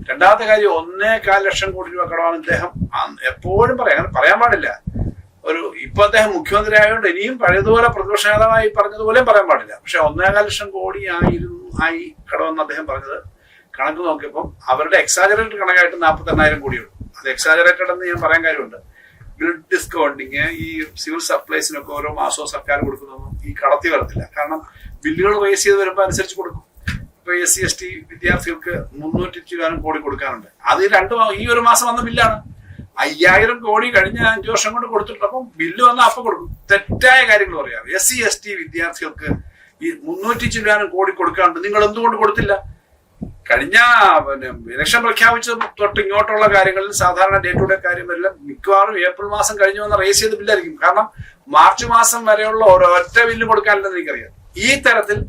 രണ്ടാമത്തെ കാര്യം 1.25 ലക്ഷം കോടി രൂപ കടമാണ് ഇദ്ദേഹം എപ്പോഴും പറയാൻ പാടില്ല. ഇപ്പൊ അദ്ദേഹം മുഖ്യമന്ത്രി ആയതുകൊണ്ട് ഇനിയും പഴയതുപോലെ പ്രതിപക്ഷ നേതാവായി പറഞ്ഞതുപോലെയും പറയാൻ പാടില്ല. പക്ഷെ 1.25 ലക്ഷം കോടി ആയി കടമെന്ന് അദ്ദേഹം പറഞ്ഞത് കണക്ക് നോക്കിയപ്പോൾ അവരുടെ എക്സാജറേറ്റഡ് കണക്കായിട്ട് 48,000 കോടിയുള്ളൂ. അത് എക്സാജറേറ്റഡ് എന്ന് ഞാൻ പറയാൻ കാര്യമുണ്ട്. ഗ്രിഡ് ഡിസ്കൗണ്ടിങ്, ഈ സിവിൽ സപ്ലൈസിനൊക്കെ ഓരോ മാസവും സർക്കാർ കൊടുക്കുന്നതൊന്നും ഈ കടത്തി വരത്തില്ല. കാരണം ബില്ലുകൾ റേസ് ചെയ്ത് വരുമ്പോൾ അനുസരിച്ച് കൊടുക്കും. ഇപ്പൊ SC ST വിദ്യാർത്ഥികൾക്ക് 300 കോടി കൊടുക്കാനുണ്ട്. അത് ഈ ഒരു മാസം വന്ന ബില്ലാണ്. 5,000 കോടി കഴിഞ്ഞ 5 വർഷം കൊണ്ട് കൊടുത്തിട്ടപ്പം ബില്ല് വന്നാൽ അപ്പൊ കൊടുക്കും. തെറ്റായ കാര്യങ്ങൾ പറയാം. SC ST വിദ്യാർത്ഥികൾക്ക് ഈ 300 കോടി കൊടുക്കാനുണ്ട്. നിങ്ങൾ എന്തുകൊണ്ട് കൊടുത്തില്ല? കഴിഞ്ഞ ഇലക്ഷൻ പ്രഖ്യാപിച്ചത് തൊട്ട് ഇങ്ങോട്ടുള്ള കാര്യങ്ങളിൽ സാധാരണ ഡേ ടു ഡേ കാര്യമെല്ലാം മിക്കവാറും ഏപ്രിൽ മാസം കഴിഞ്ഞു വന്ന റേസ് ചെയ്ത ബില്ലായിരിക്കും. കാരണം മാർച്ച് മാസം വരെയുള്ള ഒരൊറ്റ ബില്ല് കൊടുക്കാനില്ലെന്ന് എനിക്കറിയാം. ഈ തരത്തിൽ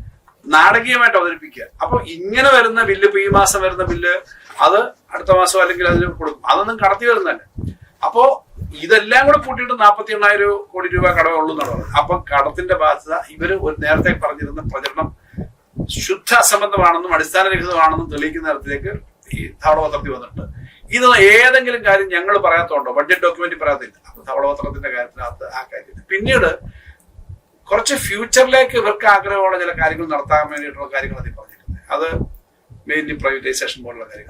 നാടകീയമായിട്ട് അവതരിപ്പിക്കുക. അപ്പൊ ഇങ്ങനെ വരുന്ന ബില്ല്, ഇപ്പൊ ഈ മാസം വരുന്ന ബില്ല് അത് അടുത്ത മാസം അല്ലെങ്കിൽ അതിന് കൊടുക്കും. അതൊന്നും കടത്തി വരുന്നതല്ല. അപ്പോ ഇതെല്ലാം കൂടെ കൂട്ടിയിട്ട് 48,000 കോടി രൂപ കടമേ ഉള്ളൂ എന്നുള്ളത്. അപ്പൊ കടത്തിന്റെ ബാധ്യത ഇവര് നേരത്തെ പറഞ്ഞിരുന്ന പ്രചരണം ശുദ്ധ അസംബന്ധമാണെന്നും അടിസ്ഥാനരഹിതമാണെന്നും തെളിയിക്കുന്ന തരത്തിലേക്ക് ഈ ധവളപത്രത്തിൽ വന്നിട്ടുണ്ട്. ഇത് ഏതെങ്കിലും കാര്യം ഞങ്ങൾ പറയാത്തതുണ്ടോ? Budget document പറയാത്തില്ല. അപ്പൊ ധവളപത്രത്തിന്റെ കാര്യത്തിനകത്ത് ആ കാര്യം. പിന്നീട് കുറച്ച് ഫ്യൂച്ചറിലേക്ക് ഇവർക്ക് ആഗ്രഹമുള്ള ചില കാര്യങ്ങൾ നടത്താൻ വേണ്ടിയിട്ടുള്ള കാര്യങ്ങൾ അതിൽ പറഞ്ഞിട്ടുണ്ട്. അത് മെയിൻലി പ്രൈവറ്റൈസേഷൻ പോലുള്ള കാര്യങ്ങൾ.